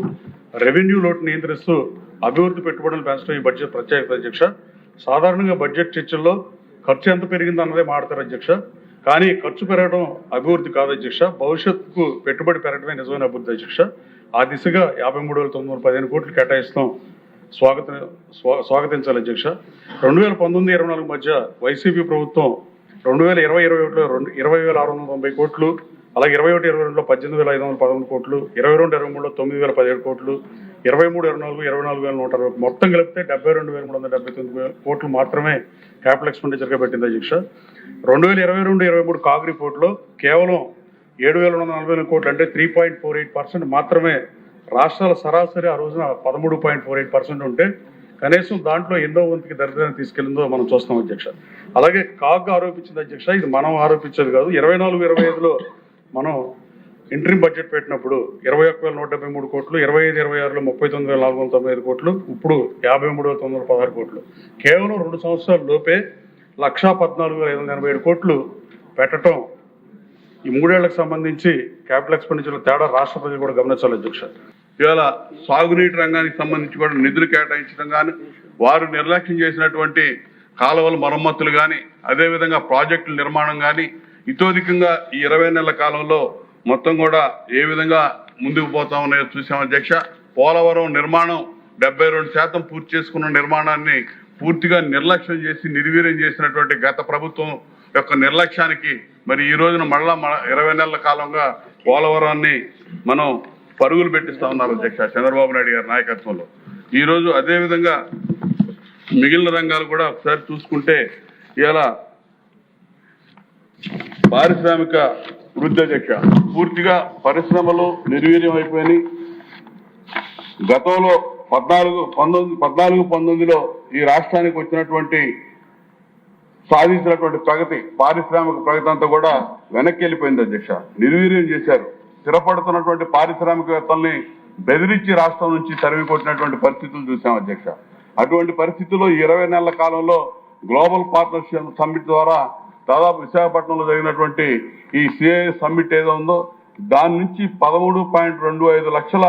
రెవెన్యూ లోటు నియంత్రిస్తూ అభివృద్ధి పెట్టుబడులు పెంచడం ఈ బడ్జెట్ ప్రత్యేకత అధ్యక్ష. సాధారణంగా బడ్జెట్ చర్చల్లో ఖర్చు ఎంత పెరిగింది అన్నదే మాడతారు అధ్యక్ష. కానీ ఖర్చు పెరగడం అభివృద్ధి కాదు అధ్యక్ష, భవిష్యత్తుకు పెట్టుబడి పెరగడమే నిజమైన అభివృద్ధి అధ్యక్ష. ఆ దిశగా 53,915 కోట్లు కేటాయిస్తాం, స్వాగతించాలి అధ్యక్ష. 2019-24 మధ్య వైసీపీ ప్రభుత్వం 2020-21లో 20,690 కోట్లు, అలాగే 21-22లో 18,511 కోట్లు, 22-23లో 9,017 కోట్లు, 23-24 24,160 మొత్తం కలిపితే 72,379 కోట్లు మాత్రమే క్యాపిటల్ ఎక్స్పెండిచర్గా పెట్టింది అధ్యక్ష. 2022-23 కాగ్ రిపోర్ట్లో కేవలం 7,140 కోట్లు అంటే 3.48% మాత్రమే రాష్ట్రాల సరాసరి ఆ రోజున 13.48% ఉంటే కనీసం దాంట్లో ఎన్నో వంతుకి దరిద్రాన్ని తీసుకెళ్లిందో మనం చూస్తాం అధ్యక్ష. అలాగే కాగ్ ఆరోపించింది అధ్యక్ష, ఇది మనం ఆరోపించేది కాదు. 24-25లో మనం ఇంట్రీమ్ బడ్జెట్ పెట్టినప్పుడు 21,173 కోట్లు, 25-26లో 39,495 కోట్లు, ఇప్పుడు 53,916 కోట్లు. కేవలం 2 సంవత్సరాల లోపే 1,14,587 కోట్లు పెట్టడం ఈ 3 ఏళ్లకు సంబంధించి క్యాపిటల్ ఎక్స్పెండిచర్ల తేడా రాష్ట్ర ప్రజలు కూడా గమనించాలి అధ్యక్ష. ఇవాళ సాగునీటి రంగానికి సంబంధించి కూడా నిధులు కేటాయించడం కానీ, వారు నిర్లక్ష్యం చేసినటువంటి కాలువల మరమ్మతులు కానీ, అదేవిధంగా ప్రాజెక్టుల నిర్మాణం కానీ ఇతోధికంగా ఈ 20 నెలల కాలంలో మొత్తం కూడా ఏ విధంగా ముందుకు పోతా ఉన్నాయో చూసాం అధ్యక్ష. పోలవరం నిర్మాణం 72% పూర్తి చేసుకున్న నిర్మాణాన్ని పూర్తిగా నిర్లక్ష్యం చేసి నిర్వీర్యం చేసినటువంటి గత ప్రభుత్వం యొక్క నిర్లక్ష్యానికి మరి ఈ రోజున మళ్ళా 20 నెలల కాలంగా పోలవరాన్ని మనం పరుగులు పెట్టిస్తా ఉన్నారు అధ్యక్ష చంద్రబాబు నాయుడు గారి నాయకత్వంలో. ఈరోజు అదేవిధంగా మిగిలిన రంగాలు కూడా ఒకసారి చూసుకుంటే ఇలా పారిశ్రామిక వృద్ధి అధ్యక్ష, పూర్తిగా పరిశ్రమలు నిర్వీర్యం అయిపోయినాయి. గతంలో 14-19లో ఈ రాష్ట్రానికి వచ్చినటువంటి సాధించినటువంటి ప్రగతి, పారిశ్రామిక ప్రగతి అంతా కూడా వెనక్కి వెళ్ళిపోయింది అధ్యక్ష. నిర్వీర్యం చేశారు. స్థిరపడుతున్నటువంటి పారిశ్రామికవేత్తల్ని బెదిరించి రాష్ట్రం నుంచి తరిమి కొట్టినటువంటి పరిస్థితులు చూసాం అధ్యక్ష. అటువంటి పరిస్థితుల్లో 20 నెలల కాలంలో గ్లోబల్ పార్ట్నర్షిప్ సమ్మిట్ ద్వారా దాదాపు విశాఖపట్నంలో జరిగినటువంటి ఈ సిఐ సమ్మిట్ ఏదో ఉందో దాని నుంచి 13.25 లక్షల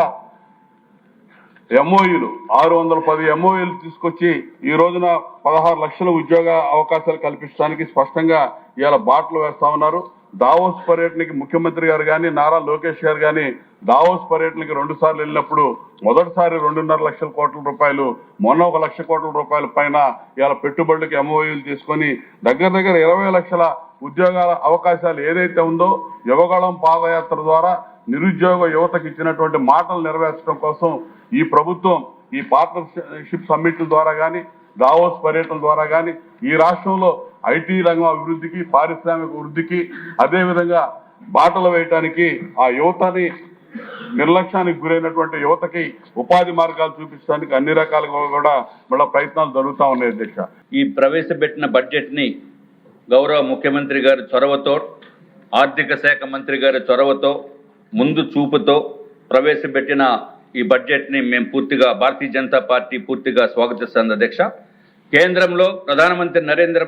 ఎంఓయూలు 610 ఎంఓయూలు తీసుకొచ్చి ఈ రోజున 16 లక్షల ఉద్యోగ అవకాశాలు కల్పించడానికి స్పష్టంగా ఇవాళ బాటలు వేస్తా ఉన్నారు. దావోస్ పర్యటనకి ముఖ్యమంత్రి గారు కానీ, నారా లోకేష్ గారు కానీ దావోస్ పర్యటనకి 2 సార్లు వెళ్ళినప్పుడు మొదటిసారి 2.5 లక్షల కోట్ల రూపాయలు, మొన్న 1 లక్ష కోట్ల రూపాయల పైన ఇవాళ పెట్టుబడులకు ఎంఓయూలు తీసుకొని దగ్గర 20 లక్షల ఉద్యోగాల అవకాశాలు ఏదైతే ఉందో యువగళం పాదయాత్ర ద్వారా నిరుద్యోగ యువతకు ఇచ్చినటువంటి మాటలు నెరవేర్చడం కోసం ఈ ప్రభుత్వం ఈ పార్ట్నర్షిప్ సమ్మిట్ల ద్వారా కానీ, దావోస్ పర్యటన ద్వారా కానీ ఈ రాష్ట్రంలో ఐటీ రంగం అభివృద్ధికి, పారిశ్రామిక వృద్ధికి, అదేవిధంగా బాటలు వేయటానికి, ఆ యువతని నిర్లక్ష్యానికి గురైనటువంటి యువతకి ఉపాధి మార్గాలు చూపించడానికి అన్ని రకాలుగా కూడా మళ్ళీ ప్రయత్నాలు జరుగుతూ ఉన్నాయి అధ్యక్ష. ఈ ప్రవేశపెట్టిన బడ్జెట్ ని గౌరవ ముఖ్యమంత్రి గారి చొరవతో, ఆర్థిక శాఖ మంత్రి గారి చొరవతో, ముందు చూపుతో ప్రవేశపెట్టిన ఈ బడ్జెట్ ని మేము పూర్తిగా భారతీయ జనతా పార్టీ పూర్తిగా స్వాగతిస్తుంది అధ్యక్ష. కేంద్రంలో ప్రధానమంత్రి నరేంద్ర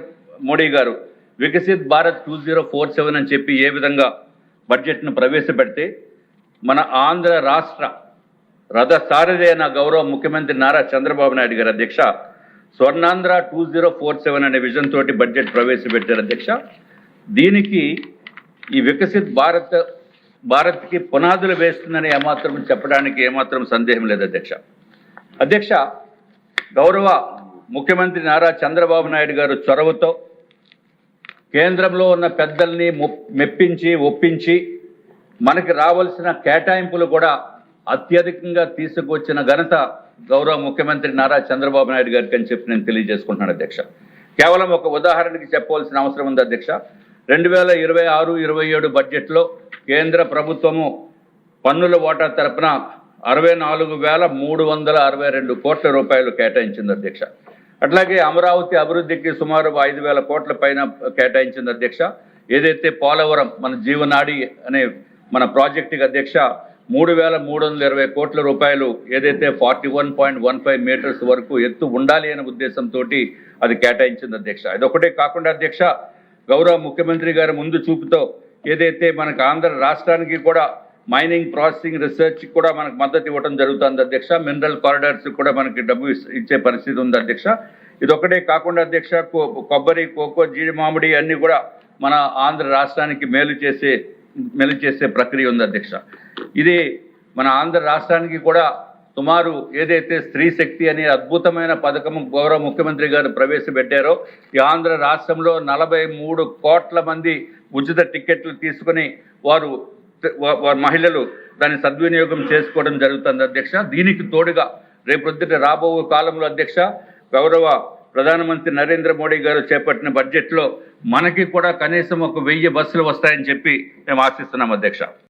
మోడీ గారు వికసిత్ భారత్ 2047 అని చెప్పి ఏ విధంగా బడ్జెట్ను ప్రవేశపెడితే మన ఆంధ్ర రాష్ట్ర రథసారథి అయిన గౌరవ ముఖ్యమంత్రి నారా చంద్రబాబు నాయుడు గారు అధ్యక్ష స్వర్ణాంధ్ర 2047 అనే విజన్ తోటి బడ్జెట్ ప్రవేశపెట్టారు అధ్యక్ష. దీనికి ఈ వికసిత్ భారత్కి పునాదులు వేస్తుందని ఏమాత్రం చెప్పడానికి ఏమాత్రం సందేహం లేదు అధ్యక్ష. అధ్యక్ష, గౌరవ ముఖ్యమంత్రి నారా చంద్రబాబు నాయుడు గారు చొరవతో కేంద్రంలో ఉన్న పెద్దల్ని మెప్పించి ఒప్పించి మనకి రావాల్సిన కేటాయింపులు కూడా అత్యధికంగా తీసుకొచ్చిన ఘనత గౌరవ ముఖ్యమంత్రి నారా చంద్రబాబు నాయుడు గారికి అని చెప్పి నేను తెలియజేసుకుంటున్నాను అధ్యక్ష. కేవలం ఒక ఉదాహరణకి చెప్పవలసిన అవసరం ఉంది అధ్యక్ష. 2026-27 బడ్జెట్లో కేంద్ర ప్రభుత్వము పన్నుల వాటా తరపున 64,362 కోట్ల రూపాయలు కేటాయించింది అధ్యక్ష. అట్లాగే అమరావతి అభివృద్ధికి సుమారు 5,000 కోట్ల పైన కేటాయించింది అధ్యక్ష. ఏదైతే పోలవరం మన జీవనాడి అనే మన ప్రాజెక్టుకి అధ్యక్ష 3,320 కోట్ల రూపాయలు ఏదైతే 41.15 మీటర్స్ వరకు ఎత్తు ఉండాలి అనే ఉద్దేశంతో అది కేటాయించింది అధ్యక్ష. ఇదొకటే కాకుండా అధ్యక్ష, గౌరవ ముఖ్యమంత్రి గారి ముందు చూపుతో ఏదైతే మనకు ఆంధ్ర రాష్ట్రానికి కూడా మైనింగ్, ప్రాసెసింగ్, రీసెర్చ్ కూడా మనకు మద్దతు ఇవ్వడం జరుగుతుంది అధ్యక్ష. మినరల్ కారిడార్స్ కూడా మనకి డబ్బు ఇచ్చే పరిస్థితి ఉంది అధ్యక్ష. ఇదొకటే కాకుండా అధ్యక్ష, కొబ్బరి, కోకో, జీడి మామిడి అన్ని కూడా మన ఆంధ్ర రాష్ట్రానికి మేలు చేసే ప్రక్రియ ఉంది అధ్యక్ష. ఇది మన ఆంధ్ర రాష్ట్రానికి కూడా సుమారు ఏదైతే స్త్రీ శక్తి అనే అద్భుతమైన పథకం గౌరవ ముఖ్యమంత్రి గారు ప్రవేశపెట్టారో, ఈ ఆంధ్ర రాష్ట్రంలో 43 కోట్ల మంది ఉచిత టికెట్లు తీసుకుని వారు మహిళలు దాన్ని సద్వినియోగం చేసుకోవడం జరుగుతుంది అధ్యక్ష. దీనికి తోడుగా రేపొద్దుట రాబో కాలంలో అధ్యక్ష గౌరవ ప్రధానమంత్రి నరేంద్ర మోడీ గారు చేపట్టిన బడ్జెట్లో మనకి కూడా కనీసం 1000 బస్సులు వస్తాయని చెప్పి మేము ఆశిస్తున్నాం అధ్యక్ష.